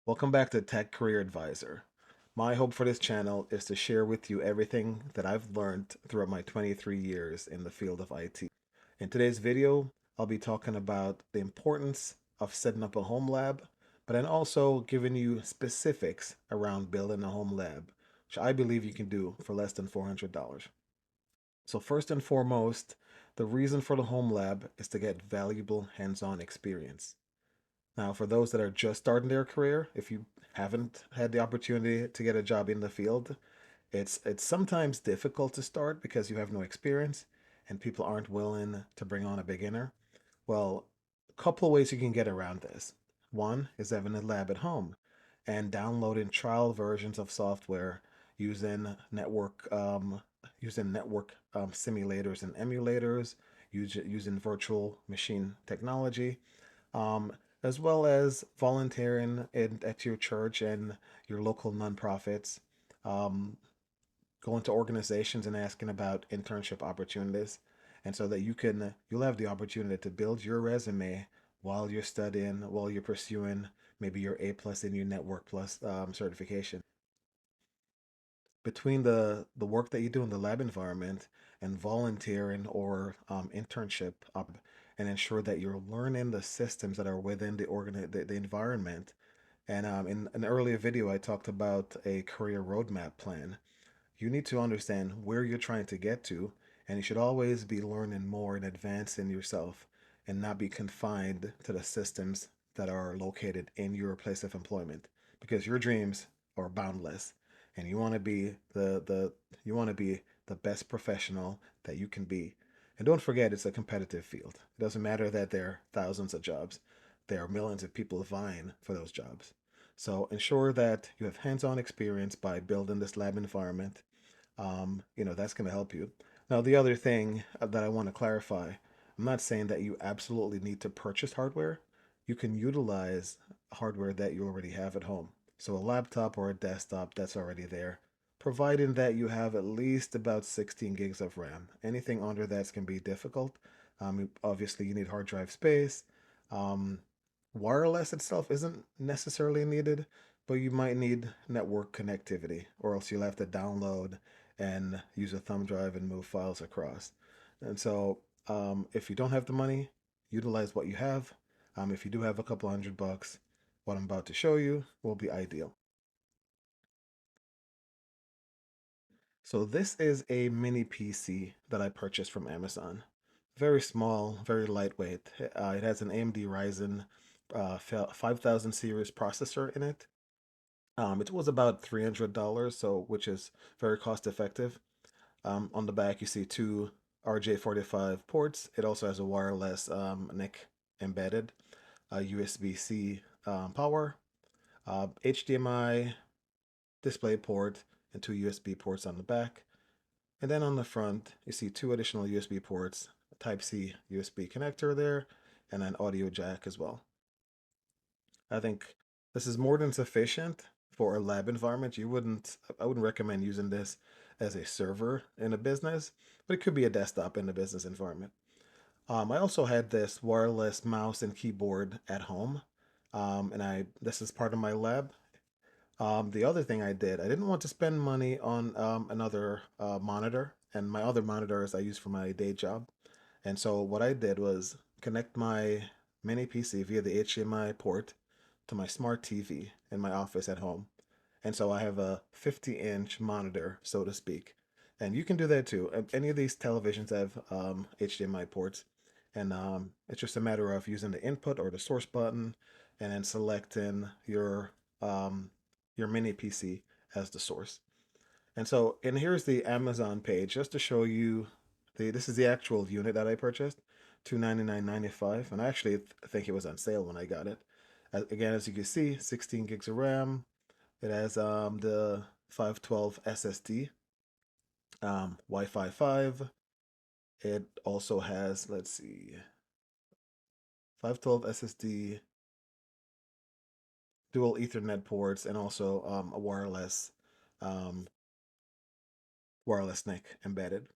Welcome back to Tech Career Advisor. My hope for this channel is to share with you everything that I've learned throughout my 23 years in the field of IT. In today's video, I'll be talking about the importance of setting up a home lab, but then also giving you specifics around building a home lab, which I believe you can do for less than $400. So first and foremost, the reason for the home lab is to get valuable hands-on experience. Now, for those that are just starting their career, if you haven't had the opportunity to get a job in the field, it's sometimes difficult to start because you have no experience and people aren't willing to bring on a beginner. Well, a couple ways you can get around this. One is having a lab at home and downloading trial versions of software using network simulators and emulators, using virtual machine technology, um, as well as volunteering at your church and your local nonprofits, um, going to organizations and asking about internship opportunities. And so that you'll have the opportunity to build your resume while you're studying, while you're pursuing maybe your A plus in your Network Plus certification. Between the work that you do in the lab environment and volunteering or internship and ensure that you're learning the systems that are within the environment. And in an earlier video, I talked about a career roadmap plan. You need to understand where you're trying to get to, and you should always be learning more and advancing yourself and not be confined to the systems that are located in your place of employment because your dreams are boundless and you want to be the best professional that you can be. And don't forget it's a competitive field. It doesn't matter that there are thousands of jobs. There are millions of people vying for those jobs. So ensure that you have hands-on experience by building this lab environment. That's going to help you. Now, the other thing that I want to clarify, I'm not saying that you absolutely need to purchase hardware. You can utilize hardware that you already have at home. So a laptop or a desktop that's already there, providing that you have at least about 16 gigs of RAM. Anything under that can be difficult. Obviously, you need hard drive space. Um, Wireless itself isn't necessarily needed, but you might need network connectivity, or else you'll have to download and use a thumb drive and move files across. And so, if you don't have the money, utilize what you have. If you do have a couple $100, what I'm about to show you will be ideal. So this is a mini PC that I purchased from Amazon. Very small, very lightweight. It has an AMD Ryzen 5000 series processor in it. It was about $300, so which is very cost effective. On the back, you see two RJ45 ports. It also has a wireless NIC embedded, USB-C power, HDMI display port, and two USB ports on the back. And then on the front, you see two additional USB ports, a Type-C USB connector there, and an audio jack as well. I think this is more than sufficient for a lab environment. I wouldn't recommend using this as a server in a business, but it could be a desktop in a business environment. I also had this wireless mouse and keyboard at home, and this is part of my lab. The other thing I didn't want to spend money on another monitor, and my other monitors I use for my day job. And so what I did was connect my mini PC via the HDMI port to my smart TV in my office at home. And so I have a 50-inch monitor, so to speak. And you can do that too. Any of these televisions have HDMI ports. And it's just a matter of using the input or the source button and then selecting your mini PC as the source. And here's the Amazon page just to show you this is the actual unit that I purchased, $299.95, and I actually think it was on sale when I got it. Again, as you can see, 16 gigs of RAM. It has the 512 SSD, Wi-Fi 5. It also has, let's see, 512 SSD, dual Ethernet ports, and also a um, wireless NIC embedded.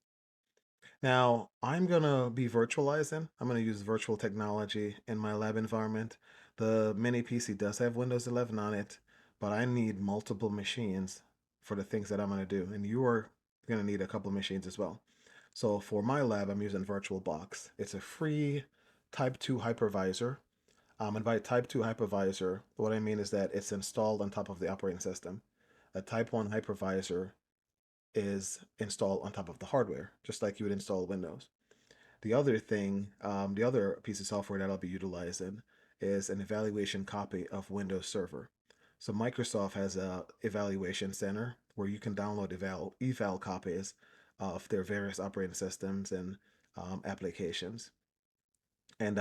Now, I'm going to be virtualizing. I'm going to use virtual technology in my lab environment. The mini PC does have Windows 11 on it, but I need multiple machines for the things that I'm going to do. And you are going to need a couple of machines as well. So for my lab, I'm using VirtualBox. It's a free Type 2 hypervisor. And by Type 2 hypervisor, what I mean is that it's installed on top of the operating system. A Type 1 hypervisor is installed on top of the hardware, just like you would install Windows. The other piece of software that I'll be utilizing is an evaluation copy of Windows Server. So Microsoft has a evaluation center where you can download eval copies of their various operating systems and applications. And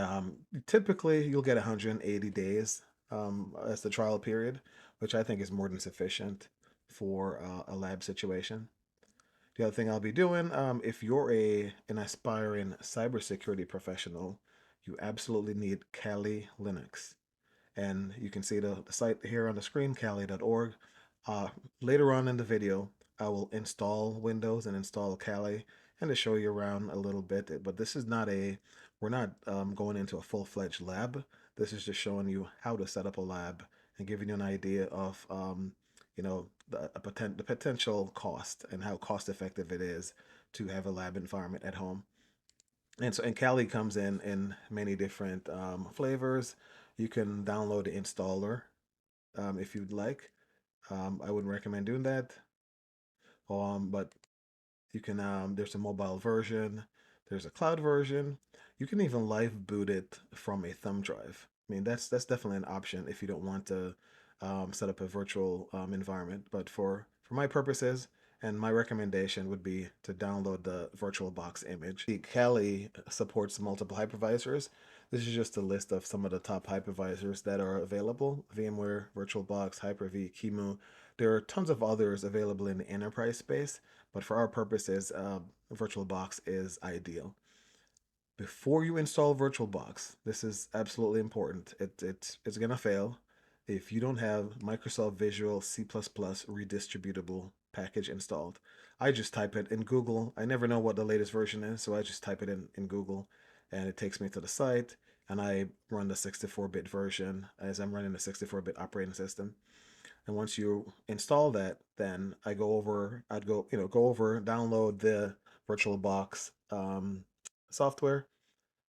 typically you'll get 180 days as the trial period, which I think is more than sufficient for a lab situation. The other thing I'll be doing, if you're an aspiring cybersecurity professional, you absolutely need Kali Linux. And you can see the site here on the screen, kali.org. Uh, Later on in the video, I will install Windows and install Kali and to show you around a little bit. But this is not we're not going into a full-fledged lab. This is just showing you how to set up a lab and giving you an idea of the potential cost and how cost effective it is to have a lab environment at home. And Kali comes in many different flavors. You can download the installer if you'd like. I wouldn't recommend doing that. But you can there's a mobile version, there's a cloud version. You can even live boot it from a thumb drive. I mean, that's definitely an option if you don't want to set up a virtual environment. But for my purposes, and my recommendation would be to download the VirtualBox image. The Kali supports multiple hypervisors. This is just a list of some of the top hypervisors that are available: VMware, VirtualBox, Hyper-V, QEMU. There are tons of others available in the enterprise space, but for our purposes, VirtualBox is ideal. Before you install VirtualBox, this is absolutely important. It's gonna fail if you don't have Microsoft Visual C++ redistributable package installed. I just type it in Google. I never know what the latest version is, so I just type it in Google, and it takes me to the site, and I run the 64-bit version as I'm running the 64-bit operating system. And once you install that, then I'd go over, download the VirtualBox software.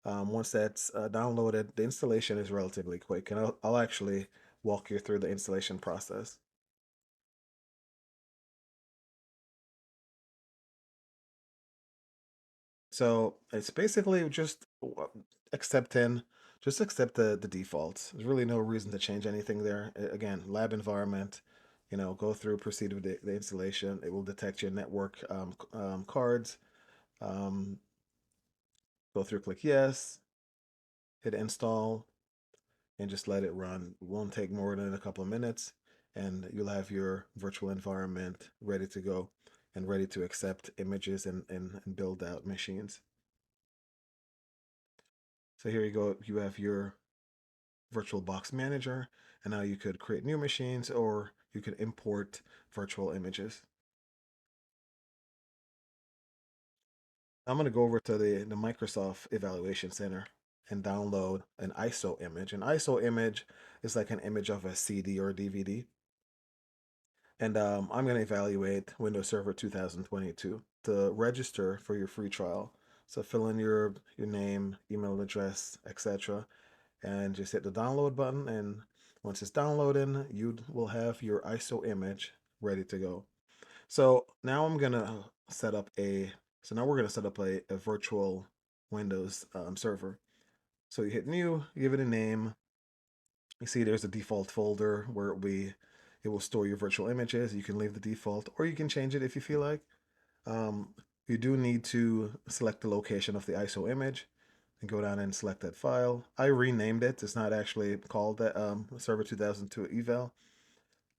Once that's downloaded, the installation is relatively quick, and I'll actually walk you through the installation process. So it's basically just accepting, just accept the defaults. There's really no reason to change anything there. Again, lab environment, go through, proceed with the installation. It will detect your network cards. Um, Go through, click yes, hit install, and just let it run. It won't take more than a couple of minutes, and you'll have your virtual environment ready to go and ready to accept images and build out machines. So here you go. You have your VirtualBox Manager, and now you could create new machines or you could import virtual images. I'm going to go over to the Microsoft Evaluation Center and download an ISO image. An ISO image is like an image of a CD or a DVD. And I'm going to evaluate Windows Server 2022 to register for your free trial. So fill in your name, email address, etc., and just hit the download button. And once it's downloading, you will have your ISO image ready to go. So now I'm gonna set up a. So now we're gonna set up a virtual Windows server. So you hit new, give it a name. You see there's a default folder where it will store your virtual images. You can leave the default or you can change it if you feel like. Um, you do need to select the location of the ISO image and go down and select that file. I renamed it. It's not actually called that Server 2002 eval.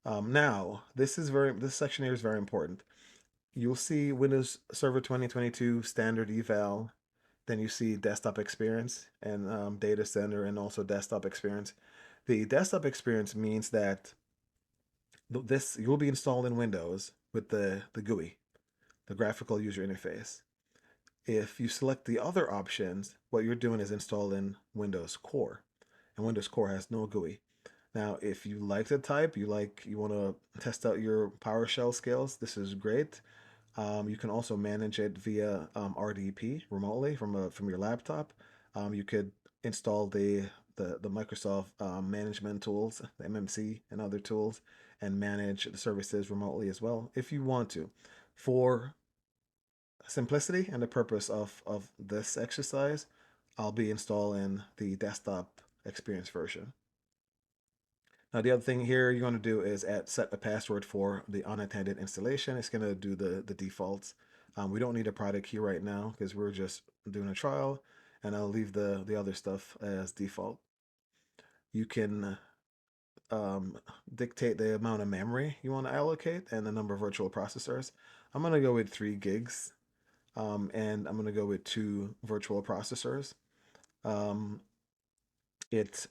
Now, this section here is very important. You'll see Windows Server 2022 standard eval. Then you see desktop experience and data center and also desktop experience. The desktop experience means that this you'll be installed in Windows with the GUI, the graphical user interface. If you select the other options, what you're doing is installing Windows Core. and Windows Core has no GUI. Now, if you like to type, you want to test out your PowerShell skills, this is great. You can also manage it via RDP remotely from your laptop. You could install the Microsoft management tools, the MMC and other tools, and manage the services remotely as well if you want to. For simplicity and the purpose of this exercise, I'll be installing the desktop experience version. Now, the other thing here you're going to do is set a password for the unattended installation. It's going to do the defaults. We don't need a product key right now because we're just doing a trial, and I'll leave the other stuff as default. You can dictate the amount of memory you want to allocate and the number of virtual processors. I'm going to go with 3 gigs, and I'm going to go with 2 virtual processors. Um, it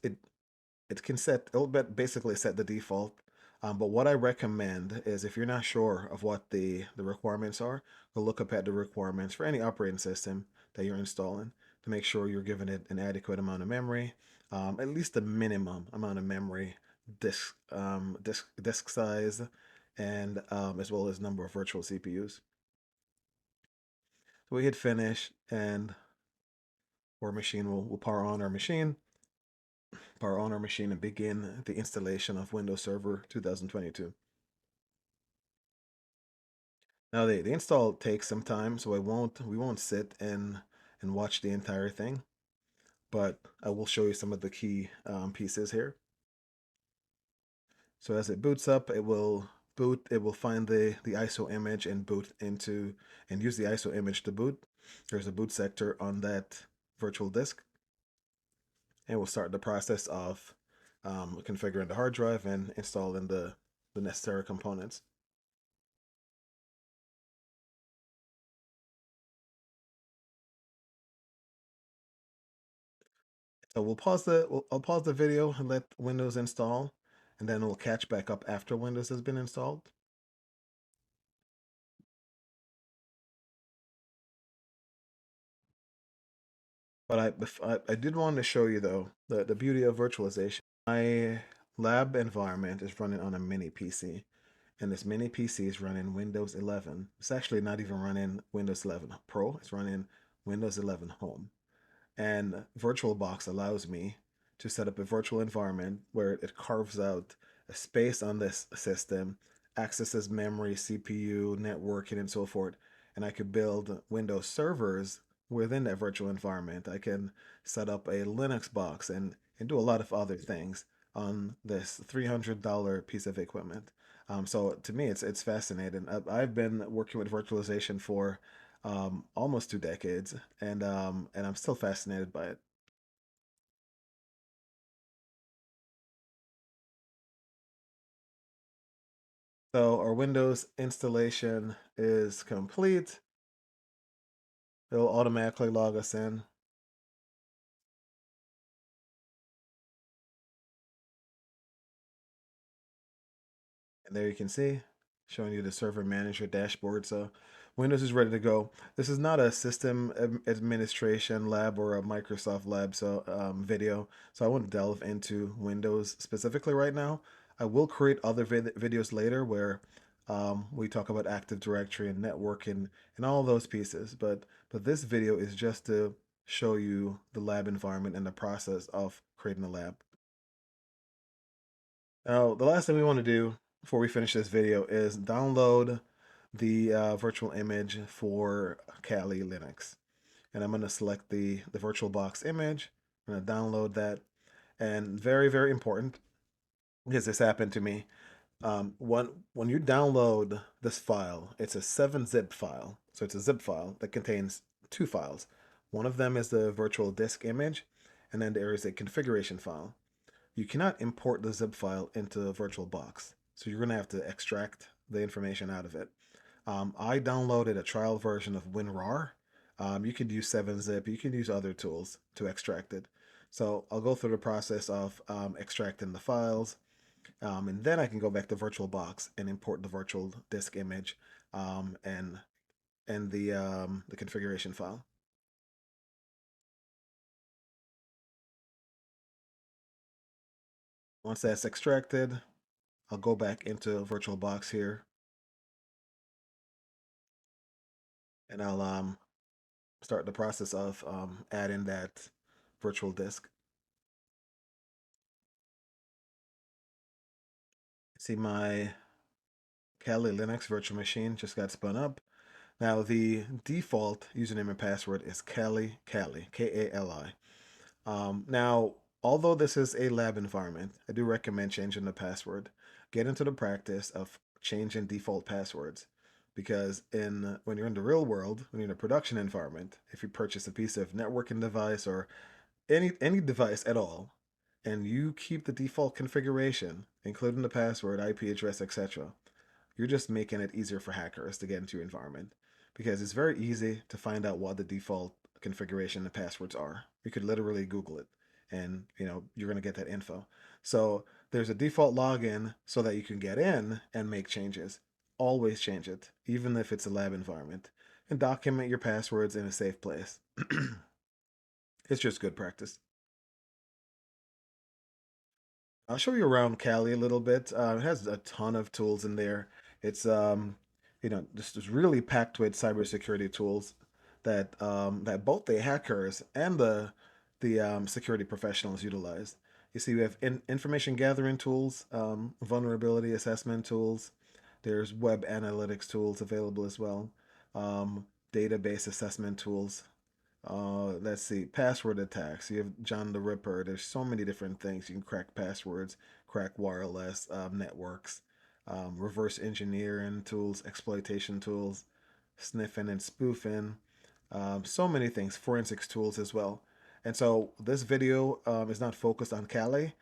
it can set it'll basically set the default. But what I recommend is if you're not sure of what the requirements are, go look up at the requirements for any operating system that you're installing to make sure you're giving it an adequate amount of memory, at least the minimum amount of memory, disk size, and as well as number of virtual CPUs. So we hit finish, and our machine will power on our machine and begin the installation of Windows Server 2022. Now the install takes some time, so we won't sit and watch the entire thing, but I will show you some of the key pieces here. So as it boots up, it will find the ISO image and boot into and use the ISO image to boot. There's a boot sector on that virtual disk, and we'll start the process of configuring the hard drive and installing the necessary components. So I'll pause the video and let Windows install, and then we'll catch back up after Windows has been installed. But I did want to show you though the beauty of virtualization. My lab environment is running on a mini PC, and this mini PC is running Windows 11. It's actually not even running Windows 11 Pro. It's running Windows 11 Home. And VirtualBox allows me to set up a virtual environment where it carves out a space on this system, accesses memory, CPU, networking, and so forth. And I could build Windows servers within that virtual environment. I can set up a Linux box and do a lot of other things on this $300 piece of equipment. So to me, it's fascinating. I've been working with virtualization for almost 2 decades, and I'm still fascinated by it. So our Windows installation is complete. It'll automatically log us in. And there you can see, showing you the server manager dashboard. So Windows is ready to go. This is not a system administration lab or a Microsoft lab video. So I won't delve into Windows specifically right now. I will create other videos later where we talk about Active Directory and networking and all those pieces. But this video is just to show you the lab environment and the process of creating a lab. Now, the last thing we want to do before we finish this video is download the virtual image for Kali Linux. And I'm going to select the VirtualBox image. I'm going to download that. And very, very important, because this happened to me. When you download this file, it's a 7-zip file. So it's a zip file that contains 2 files. One of them is the virtual disk image, and then there is a configuration file. You cannot import the zip file into VirtualBox, so you're going to have to extract the information out of it. I downloaded a trial version of WinRAR. You could use 7-zip, you can use other tools to extract it. So I'll go through the process of extracting the files, and then I can go back to VirtualBox and import the virtual disk image and the configuration file. Once that's extracted, I'll go back into VirtualBox here and I'll start the process of adding that virtual disk. See, my Kali Linux virtual machine just got spun up. Now the default username and password is Kali, Kali. Now, although this is a lab environment, I do recommend changing the password. Get into the practice of changing default passwords because when you're in the real world, when you're in a production environment, if you purchase a piece of networking device or any device at all, and you keep the default configuration, including the password, IP address, etc., you're just making it easier for hackers to get into your environment because it's very easy to find out what the default configuration and passwords are. You could literally Google it and you're going to get that info. So there's a default login so that you can get in and make changes. Always change it, even if it's a lab environment, and document your passwords in a safe place. It's just good practice. I'll show you around Cali a little bit. It has a ton of tools in there. It's just really packed with cybersecurity tools that both the hackers and the security professionals utilize. You see, we have information gathering tools, vulnerability assessment tools. There's web analytics tools available as well. Database assessment tools. Let's see, password attacks. You have John the Ripper. There's so many different things. You can crack passwords, crack wireless networks, reverse engineering tools, exploitation tools, sniffing and spoofing. So many things, forensics tools as well. And so this video is not focused on Calais.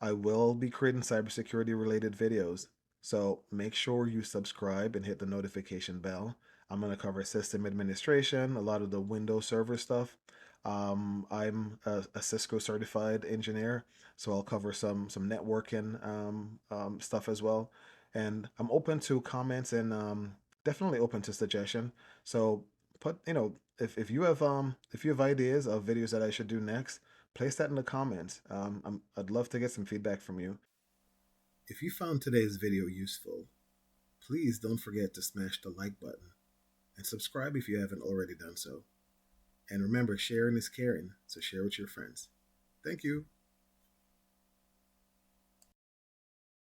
I will be creating cybersecurity related videos. So make sure you subscribe and hit the notification bell. I'm going to cover system administration, a lot of the Windows Server stuff. I'm a Cisco certified engineer, so I'll cover some networking stuff as well. And I'm open to comments and definitely open to suggestion. So put if you have ideas of videos that I should do next, place that in the comments. I'd love to get some feedback from you. If you found today's video useful, please don't forget to smash the like button and subscribe if you haven't already done so. And remember, sharing is caring, so share with your friends. Thank you.